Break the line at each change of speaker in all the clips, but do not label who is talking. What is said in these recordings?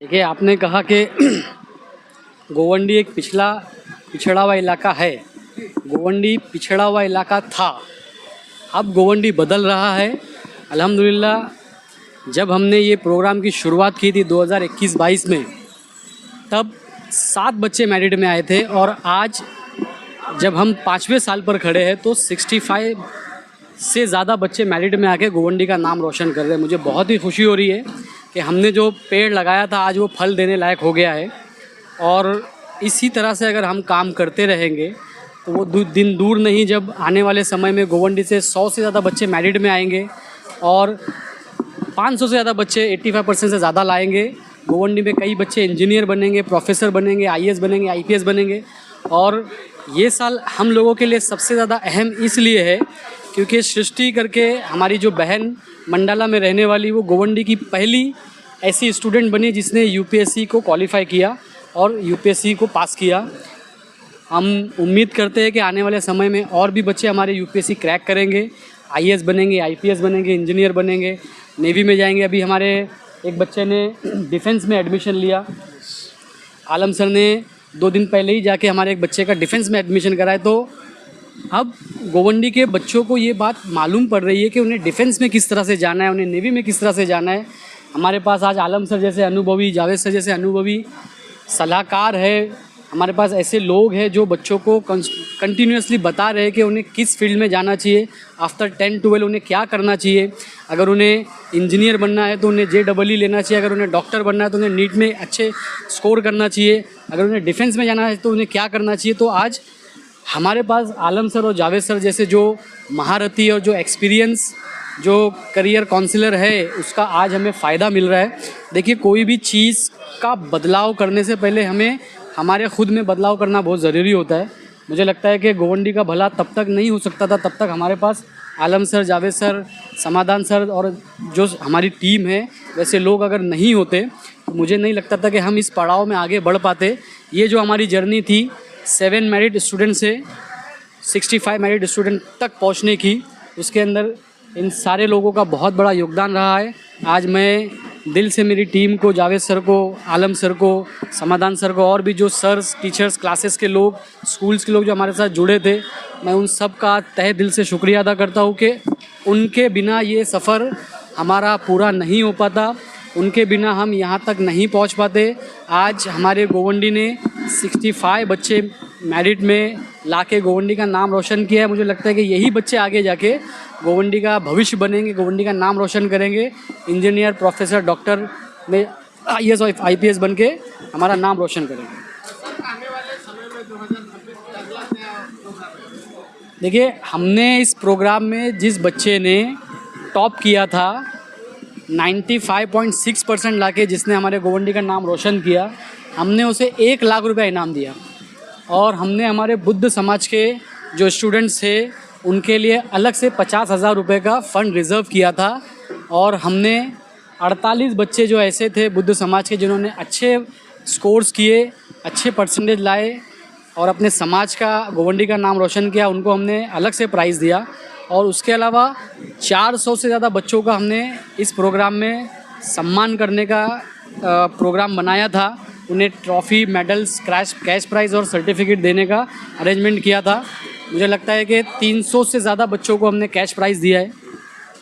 देखिए, आपने कहा कि गोवंडी एक पिछड़ा हुआ इलाका है। गोवंडी पिछड़ा हुआ इलाका था, अब गोवंडी बदल रहा है। अल्हम्दुलिल्लाह, जब हमने ये प्रोग्राम की शुरुआत की थी 2021-22 में, तब 7 बच्चे मेरिट में आए थे और आज जब हम 5वें साल पर खड़े हैं तो 65 से ज़्यादा बच्चे मेरिट में आके गोवंडी का नाम रोशन कर रहे हैं। मुझे बहुत ही खुशी हो रही है कि हमने जो पेड़ लगाया था आज वो फल देने लायक हो गया है। और इसी तरह से अगर हम काम करते रहेंगे तो वो दिन दूर नहीं जब आने वाले समय में गोवंडी से 100 से ज़्यादा बच्चे मेरिट में आएंगे और 500 से ज़्यादा बच्चे 85% से ज़्यादा लाएंगे। गोवंडी में कई बच्चे इंजीनियर बनेंगे, प्रोफेसर बनेंगे, आईएएस बनेंगे, आईपीएस बनेंगे। और ये साल हम लोगों के लिए सबसे ज़्यादा अहम इसलिए है क्योंकि सृष्टि करके हमारी जो बहन मंडाला में रहने वाली, वो गोवंडी की पहली ऐसी स्टूडेंट बनी जिसने यूपीएससी को क्वालिफ़ाई किया और यूपीएससी को पास किया। हम उम्मीद करते हैं कि आने वाले समय में और भी बच्चे हमारे यूपीएससी क्रैक करेंगे, आईएएस बनेंगे, आईपीएस बनेंगे, इंजीनियर बनेंगे, नेवी में जाएंगे। अभी हमारे एक बच्चे ने डिफेंस में एडमिशन लिया। आलम सर ने 2 दिन पहले ही जाके हमारे एक बच्चे का डिफेंस में एडमिशन कराया। तो अब गोवंडी के बच्चों को ये बात मालूम पड़ रही है कि उन्हें डिफेंस में किस तरह से जाना है, उन्हें नेवी में किस तरह से जाना है। हमारे पास आज आलम सर जैसे अनुभवी, जावेद सर जैसे अनुभवी सलाहकार है। हमारे पास ऐसे लोग हैं जो बच्चों को कंटिन्यूसली बता रहे हैं कि उन्हें किस फील्ड में जाना चाहिए, आफ्टर 10-12 उन्हें क्या करना चाहिए। अगर उन्हें इंजीनियर बनना है तो उन्हें JEE लेना चाहिए, अगर उन्हें डॉक्टर बनना है तो उन्हें नीट में अच्छे स्कोर करना चाहिए, अगर उन्हें डिफेंस में जाना है तो उन्हें क्या करना चाहिए। तो आज हमारे पास आलम सर और जावेद सर जैसे जो महारथी और जो एक्सपीरियंस जो करियर काउंसलर है, उसका आज हमें फ़ायदा मिल रहा है। देखिए, कोई भी चीज़ का बदलाव करने से पहले हमें हमारे खुद में बदलाव करना बहुत ज़रूरी होता है। मुझे लगता है कि गोवंडी का भला तब तक नहीं हो सकता था तब तक हमारे पास आलम sir, Javed sir, Samadhan sir और जो हमारी टीम है वैसे लोग अगर नहीं होते तो मुझे नहीं लगता था कि हम इस पड़ाव में आगे बढ़ पाते। ये जो हमारी जर्नी थी 7 मेरिट स्टूडेंट से 65 मेरिट स्टूडेंट तक पहुंचने की, उसके अंदर इन सारे लोगों का बहुत बड़ा योगदान रहा है। आज मैं दिल से मेरी टीम को, जावेद सर को, आलम सर को, समाधान सर को और भी जो सर्स, टीचर्स, क्लासेस के लोग, स्कूल्स के लोग जो हमारे साथ जुड़े थे, मैं उन सब का तहे दिल से शुक्रिया अदा करता हूँ कि उनके बिना ये सफ़र हमारा पूरा नहीं हो पाता, उनके बिना हम यहाँ तक नहीं पहुँच पाते। आज हमारे गोवंडी ने 65 बच्चे मेरिट में लाके गोवंडी का नाम रोशन किया है। मुझे लगता है कि यही बच्चे आगे जाके गोवंडी का भविष्य बनेंगे, गोवंडी का नाम रोशन करेंगे, इंजीनियर, प्रोफेसर, डॉक्टर में आईएएस और आईपीएस बन के हमारा नाम रोशन करेंगे। देखिए, हमने इस प्रोग्राम में जिस बच्चे ने टॉप किया था 95.6% लाके, जिसने हमारे गोवंडी का नाम रोशन किया, हमने उसे 1 लाख रुपया इनाम दिया। और हमने हमारे बुद्ध समाज के जो स्टूडेंट्स थे उनके लिए अलग से 50,000 रुपये का फ़ंड रिज़र्व किया था। और हमने 48 बच्चे जो ऐसे थे बुद्ध समाज के जिन्होंने अच्छे स्कोर्स किए, अच्छे परसेंटेज लाए और अपने समाज का, गोवंडी का नाम रोशन किया, उनको हमने अलग से प्राइज़ दिया। और उसके अलावा 400 से ज़्यादा बच्चों का हमने इस प्रोग्राम में सम्मान करने का प्रोग्राम बनाया था। उन्हें ट्रॉफ़ी, मेडल्स, कैश प्राइज़ और सर्टिफिकेट देने का अरेंजमेंट किया था। मुझे लगता है कि 300 से ज़्यादा बच्चों को हमने कैश प्राइज़ दिया है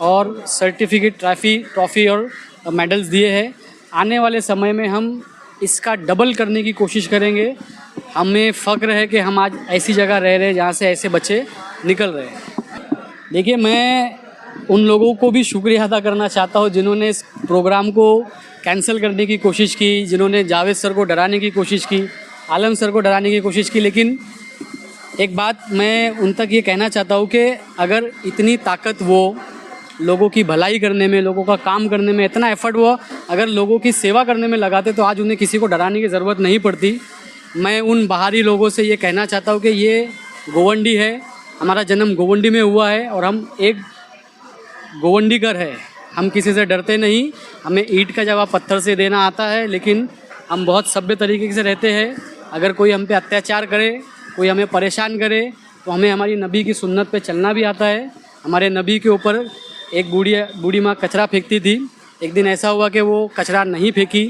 और सर्टिफिकेट, ट्रॉफ़ी और मेडल्स दिए हैं। आने वाले समय में हम इसका डबल करने की कोशिश करेंगे। हमें फ़ख्र है कि हम आज ऐसी जगह रह रहे हैं जहाँ से ऐसे बच्चे निकल रहे हैं। देखिए, मैं उन लोगों को भी शुक्रिया अदा करना चाहता हूँ जिन्होंने इस प्रोग्राम को कैंसिल करने की कोशिश की, जिन्होंने जावेद सर को डराने की कोशिश की, आलम सर को डराने की कोशिश की। लेकिन एक बात मैं उन तक ये कहना चाहता हूँ कि अगर इतनी ताकत वो लोगों की भलाई करने में, लोगों का काम करने में, इतना एफर्ट वो अगर लोगों की सेवा करने में लगाते तो आज उन्हें किसी को डराने की ज़रूरत नहीं पड़ती। मैं उन बाहरी लोगों से ये कहना चाहता हूँ कि ये गोवंडी है, हमारा जन्म गोवंडी में हुआ है और हम एक गोवंडीकर है। हम किसी से डरते नहीं। हमें ईंट का जवाब पत्थर से देना आता है, लेकिन हम बहुत सभ्य तरीके से रहते हैं। अगर कोई हम पे अत्याचार करे, कोई हमें परेशान करे, तो हमें हमारी नबी की सुन्नत पे चलना भी आता है। हमारे नबी के ऊपर एक बूढ़ी माँ कचरा फेंकती थी। एक दिन ऐसा हुआ कि वो कचरा नहीं फेंकी,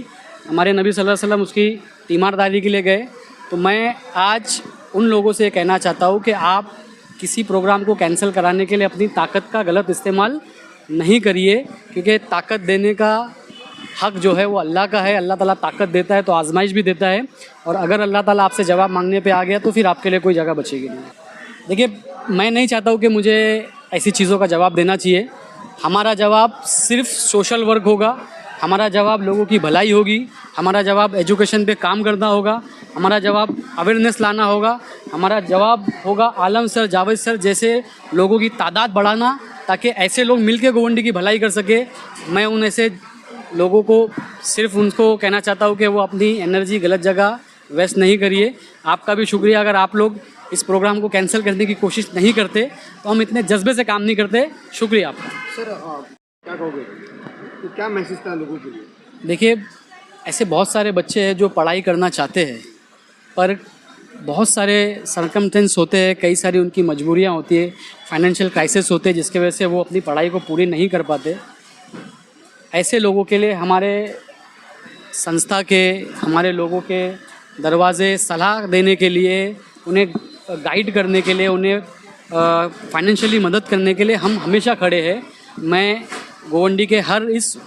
हमारे नबी सल्लल्लाहु अलैहि वसल्लम उसकी तीमारदारी के लिए गए। तो मैं आज उन लोगों से कहना चाहता हूँ कि आप किसी प्रोग्राम को कैंसिल कराने के लिए अपनी ताकत का गलत इस्तेमाल नहीं करिए, क्योंकि ताकत देने का हक जो है वो अल्लाह का है। अल्लाह ताला ताकत देता है तो आजमाइश भी देता है, और अगर अल्लाह ताला आपसे जवाब मांगने पे आ गया तो फिर आपके लिए कोई जगह बचेगी नहीं। देखिए, मैं नहीं चाहता हूँ कि मुझे ऐसी चीज़ों का जवाब देना चाहिए। हमारा जवाब सिर्फ सोशल वर्क होगा, हमारा जवाब लोगों की भलाई होगी, हमारा जवाब एजुकेशन पे काम करना होगा, हमारा जवाब अवेयरनेस लाना होगा, हमारा जवाब होगा आलम सर, जावेद सर जैसे लोगों की तादाद बढ़ाना, ताकि ऐसे लोग मिलकर गोवंडी की भलाई कर सके। मैं उन ऐसे लोगों को सिर्फ उनको कहना चाहता हूँ कि वो अपनी एनर्जी गलत जगह वेस्ट नहीं करिए। आपका भी शुक्रिया, अगर आप लोग इस प्रोग्राम को कैंसिल करने की कोशिश नहीं करते तो हम इतने जज्बे से काम नहीं करते। शुक्रिया आपका।
सर क्या कहोगे, तो क्या मैसेज था लोगों के लिए?
देखिए, ऐसे बहुत सारे बच्चे हैं जो पढ़ाई करना चाहते हैं, पर बहुत सारे सरकमटेंस होते हैं, कई सारी उनकी मजबूरियां होती है, फाइनेंशियल क्राइसिस होते हैं, जिसके वजह से वो अपनी पढ़ाई को पूरी नहीं कर पाते। ऐसे लोगों के लिए हमारे संस्था के, हमारे लोगों के दरवाजे सलाह देने के लिए, उन्हें गाइड करने के लिए, उन्हें फाइनेंशियली मदद करने के लिए हम हमेशा खड़े हैं। मैं गोवंडी के हर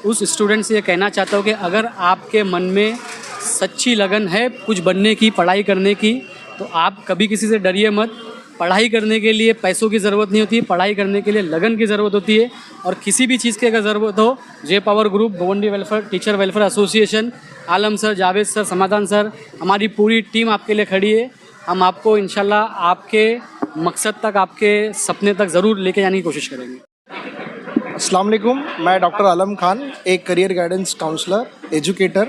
उस स्टूडेंट से ये कहना चाहता हूँ कि अगर आपके मन में सच्ची लगन है कुछ बनने की, पढ़ाई करने की, तो आप कभी किसी से डरिए मत। पढ़ाई करने के लिए पैसों की ज़रूरत नहीं होती, पढ़ाई करने के लिए लगन की ज़रूरत होती है। और किसी भी चीज़ की अगर ज़रूरत हो, J power group, Govandi welfare teacher welfare association, Alam sir, Javed sir, Samadhan sir, हमारी पूरी टीम आपके लिए खड़ी है। हम आपको इंशाल्लाह आपके मकसद तक, आपके सपने तक ज़रूर लेके जाने की कोशिश करेंगे।
अस्सलाम वालेकुम, मैं डॉक्टर आलम खान, एक करियर गाइडेंस काउंसलर, एजुकेटर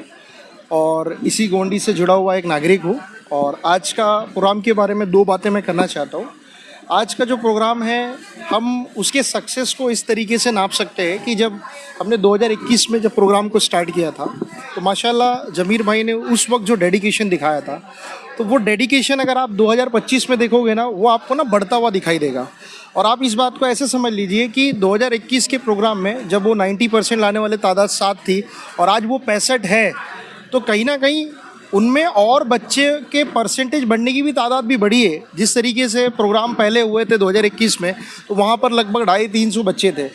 और इसी गोवंडी से जुड़ा हुआ एक नागरिक हूँ। और आज का प्रोग्राम के बारे में दो बातें मैं करना चाहता हूँ। आज का जो प्रोग्राम है, हम उसके सक्सेस को इस तरीके से नाप सकते हैं कि जब हमने 2021 में जब प्रोग्राम को स्टार्ट किया था, तो माशाल्लाह जमीर भाई ने उस वक्त जो डेडिकेशन दिखाया था, तो वो डेडिकेशन अगर आप 2025 में देखोगे ना, वो आपको ना बढ़ता हुआ दिखाई देगा। और आप इस बात को ऐसे समझ लीजिए कि 2021 के प्रोग्राम में जब वो 90% लाने वाले तादाद 7 थी और आज वो 65 है, तो कहीं ना कहीं उनमें और बच्चे के परसेंटेज बढ़ने की भी तादाद भी बढ़ी है। जिस तरीके से प्रोग्राम पहले हुए थे 2021 में, तो वहाँ पर लगभग 250-300 बच्चे थे।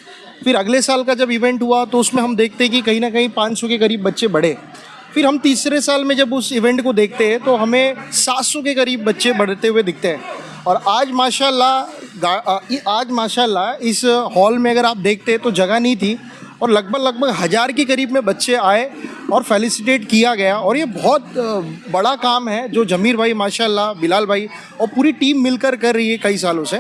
फिर अगले साल का जब इवेंट हुआ तो उसमें हम देखते हैं कि कहीं ना कहीं 500 के करीब बच्चे बढ़े। फिर हम तीसरे साल में जब उस इवेंट को देखते हैं तो हमें 700 के करीब बच्चे बढ़ते हुए दिखते हैं। और आज माशाल्लाह इस हॉल में अगर आप देखते हैं तो जगह नहीं थी, और लगभग 1000 के करीब में बच्चे आए और फेलिसिटेट किया गया। और ये बहुत बड़ा काम है जो जमीर भाई माशाल्लाह, बिलाल भाई और पूरी टीम मिलकर कर रही है कई सालों से।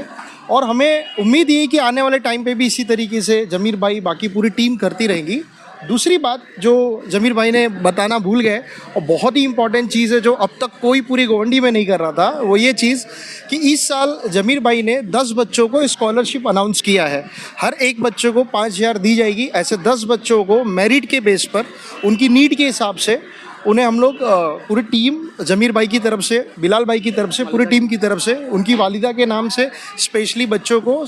और हमें उम्मीद ये है कि आने वाले टाइम पे भी इसी तरीके से जमीर भाई, बाकी पूरी टीम करती रहेगी। दूसरी बात जो जमीर भाई ने बताना भूल गए, और बहुत ही इंपॉर्टेंट चीज़ है जो अब तक कोई पूरी गोवंडी में नहीं कर रहा था, वो ये चीज़ कि इस साल जमीर भाई ने 10 बच्चों को स्कॉलरशिप अनाउंस किया है। हर एक बच्चे को 5000 दी जाएगी। ऐसे 10 बच्चों को मेरिट के बेस पर, उनकी नीड के हिसाब से उन्हें हम लोग पूरी टीम, जमीर भाई की तरफ से, बिलाल भाई की तरफ से, पूरी टीम की तरफ से, उनकी वालिदा के नाम से स्पेशली बच्चों को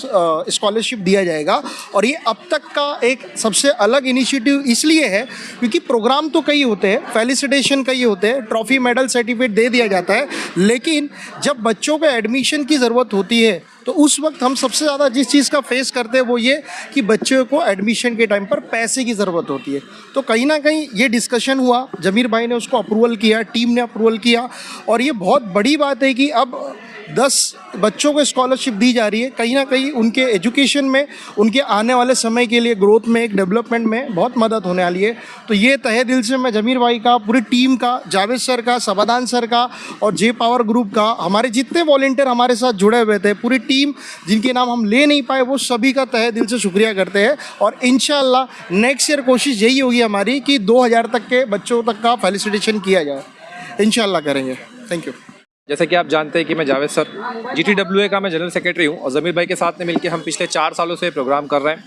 स्कॉलरशिप दिया जाएगा। और ये अब तक का एक सबसे अलग इनिशिएटिव इसलिए है क्योंकि प्रोग्राम तो कई होते हैं, फेलिसिटेशन कई होते हैं, ट्रॉफी, मेडल, सर्टिफिकेट दे दिया जाता है, लेकिन जब बच्चों को एडमिशन की ज़रूरत होती है तो उस वक्त हम सबसे ज़्यादा जिस चीज़ का फेस करते हैं वो ये कि बच्चों को एडमिशन के टाइम पर पैसे की ज़रूरत होती है। तो कहीं ना कहीं ये डिस्कशन हुआ, जमीर भाई ने उसको अप्रूवल किया, टीम ने अप्रूवल किया, और ये बहुत बड़ी बात है कि अब 10 बच्चों को स्कॉलरशिप दी जा रही है। कहीं ना कहीं उनके एजुकेशन में, उनके आने वाले समय के लिए ग्रोथ में, एक डेवलपमेंट में बहुत मदद होने वाली है। तो ये तहे दिल से मैं जमीर भाई का, पूरी टीम का, जावेद सर का, समाधान सर का और जे पावर ग्रुप का, हमारे जितने वॉलंटियर हमारे साथ जुड़े हुए थे, पूरी टीम जिनके नाम हम ले नहीं पाए, वो सभी का तहे दिल से शुक्रिया करते हैं। और इंशाल्लाह नेक्स्ट ईयर कोशिश यही होगी हमारी कि 2000 तक के बच्चों तक का फेलिसिटेशन किया जाए। इंशाल्लाह करेंगे। Thank you.
जैसे कि आप जानते हैं कि मैं जावेद सर, GTWA का मैं जनरल सेक्रेटरी हूं, और ज़मीर भाई के साथ में मिलकर हम पिछले 4 सालों से प्रोग्राम कर रहे हैं।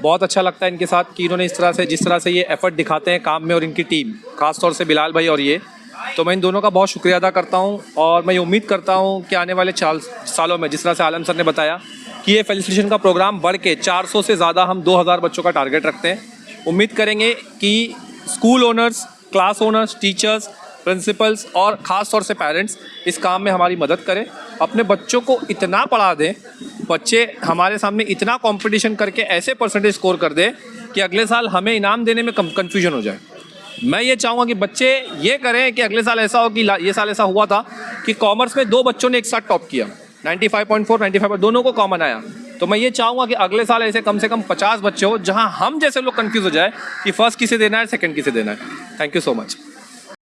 बहुत अच्छा लगता है इनके साथ कि इन्होंने जिस तरह से ये एफ़र्ट दिखाते हैं काम में, और इनकी टीम ख़ास तौर से बिलाल भाई, और ये तो मैं इन दोनों का बहुत शुक्रिया अदा करता हूं। और मैं ये उम्मीद करता हूं कि आने वाले 4 सालों में, जिस तरह से आलम सर ने बताया कि ये फेलिसिटेशन का प्रोग्राम बढ़ के 400 से ज़्यादा, हम 2000 बच्चों का टारगेट रखते हैं। उम्मीद करेंगे कि school owners, class owners, teachers, principles और ख़ास तौर से पेरेंट्स इस काम में हमारी मदद करें। अपने बच्चों को इतना पढ़ा दें, बच्चे हमारे सामने इतना कंपटीशन करके ऐसे परसेंटेज स्कोर कर दें कि अगले साल हमें इनाम देने में कन्फ्यूजन हो जाए। मैं ये चाहूँगा कि बच्चे ये करें कि अगले साल ऐसा हो कि ये साल ऐसा हुआ था कि कॉमर्स में 2 बच्चों ने एक साथ टॉप किया, 95.4, 95 दोनों को कॉमन आया। तो मैं ये चाहूँगा कि अगले साल ऐसे कम से कम 50 बच्चे हो जहाँ हम जैसे लोग कंफ्यूज हो जाए कि फर्स्ट किसे देना है, सेकंड किसे देना है। Thank you so much.